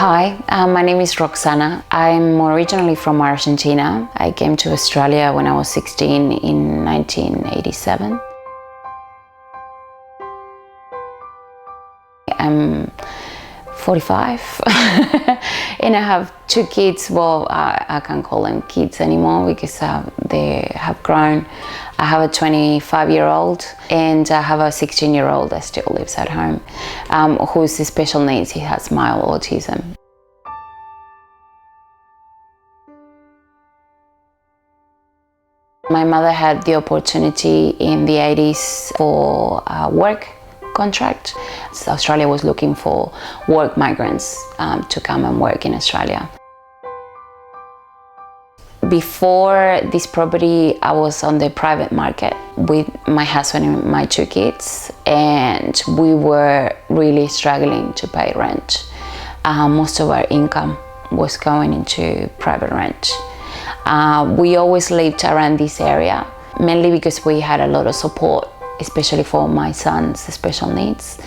Hi, my name is Roxana. I'm originally from Argentina. I came to Australia when I was 16 in 1987. I'm 45 and I have two kids. Well, I can't call them kids anymore because they have grown. I have a 25-year-old and I have a 16-year-old that still lives at home, who's special needs. He has mild autism. My mother had the opportunity in the 80s for a work contract. So Australia was looking for work migrants to come and work in Australia. Before this property, I was on the private market with my husband and my two kids, and we were really struggling to pay rent. Most of our income was going into private rent. We always lived around this area, mainly because we had a lot of support, especially for my son's special needs.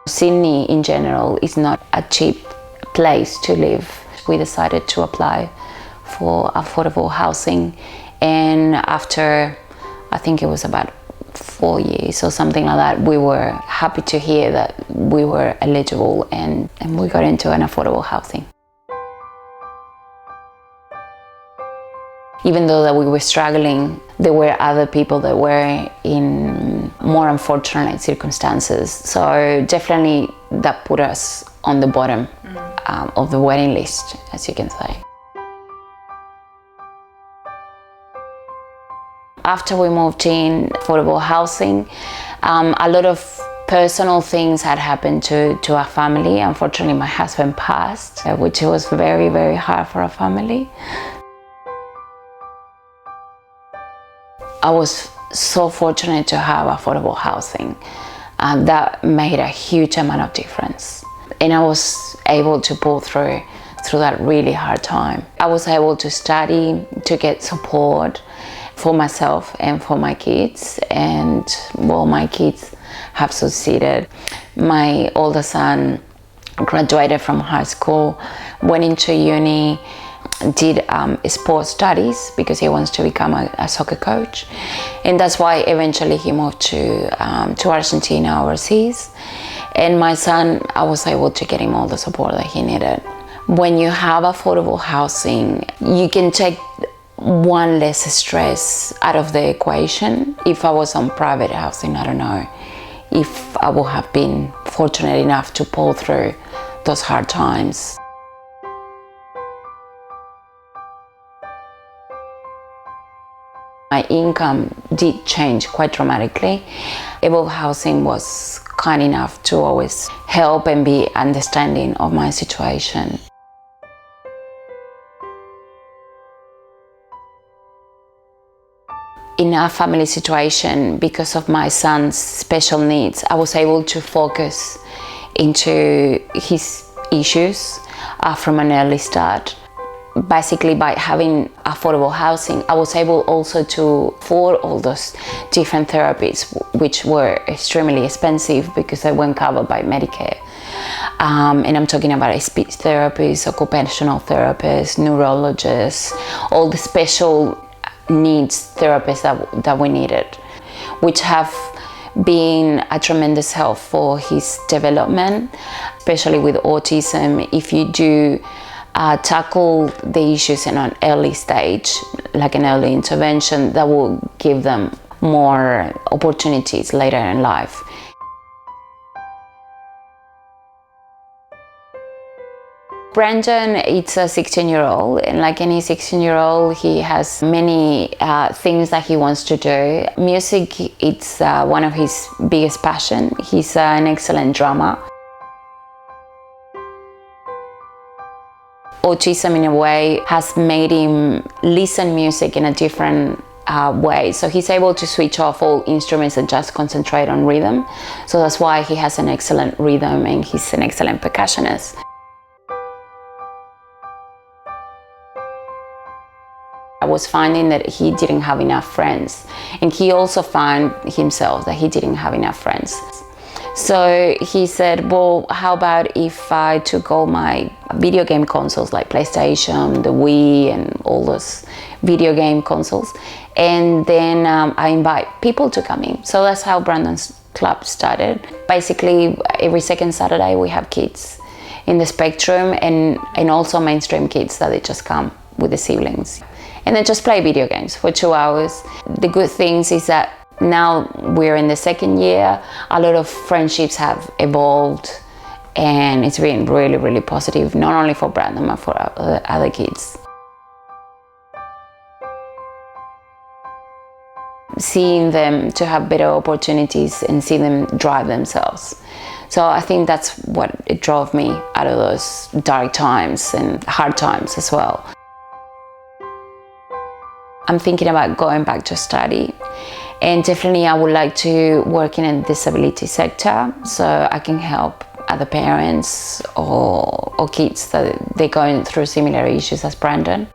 Sydney in general is not a cheap place to live. We decided to apply for affordable housing, and after I think it was about 4 years or something like that, we were happy to hear that we were eligible and we got into an affordable housing. Even though that we were struggling, there were other people that were in more unfortunate circumstances. So definitely that put us on the bottom of the waiting list, as you can say. After we moved in affordable housing, a lot of personal things had happened to our family. Unfortunately, my husband passed, which was very, very hard for our family. I was so fortunate to have affordable housing. That made a huge amount of difference. And I was able to pull through that really hard time. I was able to study, to get support for myself and for my kids. And well, my kids have succeeded. My older son graduated from high school, went into uni, did sports studies because he wants to become a soccer coach, and that's why eventually he moved to Argentina overseas. And my son, I was able to get him all the support that he needed. When you have affordable housing, you can take one less stress out of the equation. If I was on private housing, I don't know if I would have been fortunate enough to pull through those hard times. My income did change quite dramatically. Affordable housing was kind enough to always help and be understanding of my situation. In our family situation, because of my son's special needs, I was able to focus into his issues from an early start. Basically, by having affordable housing, I was able also to afford all those different therapies, which were extremely expensive because they weren't covered by Medicare. And I'm talking about a speech therapist, occupational therapist, neurologists, all the special needs therapists that we needed, which have been a tremendous help for his development, especially with autism. If you do tackle the issues in an early stage, like an early intervention, that will give them more opportunities later in life. Brandon, it's a 16-year-old, and like any 16-year-old, he has many things that he wants to do. Music, it's one of his biggest passions. He's an excellent drummer. Autism, in a way, has made him listen music in a different way. So he's able to switch off all instruments and just concentrate on rhythm. So that's why he has an excellent rhythm and he's an excellent percussionist. I was finding that he didn't have enough friends, and he also found himself that he didn't have enough friends. So he said, well, how about if I took all my video game consoles like PlayStation, the Wii, and all those video game consoles, and then I invite people to come in. So that's how Brandon's club started. Basically, every second Saturday we have kids in the spectrum, and also mainstream kids that they just come with the siblings. And then just play video games for 2 hours. The good things is that now we're in the second year, a lot of friendships have evolved, and it's been really, really positive, not only for Brandon, but for other kids. Seeing them to have better opportunities and see them drive themselves. So I think that's what it drove me out of those dark times and hard times as well. I'm thinking about going back to study, and definitely I would like to work in a disability sector so I can help other parents or kids that they're going through similar issues as Brandon.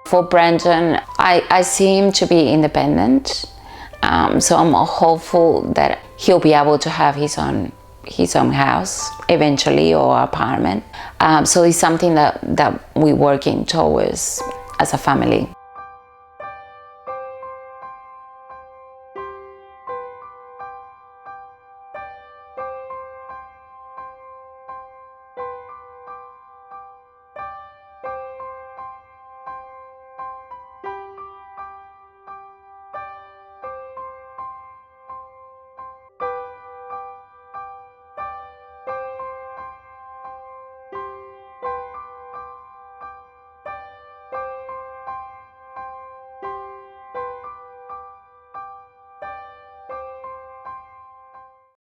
For Brandon, I see him to be independent, so I'm hopeful that he'll be able to have his own house eventually, or apartment. So it's something that we're working towards as a family.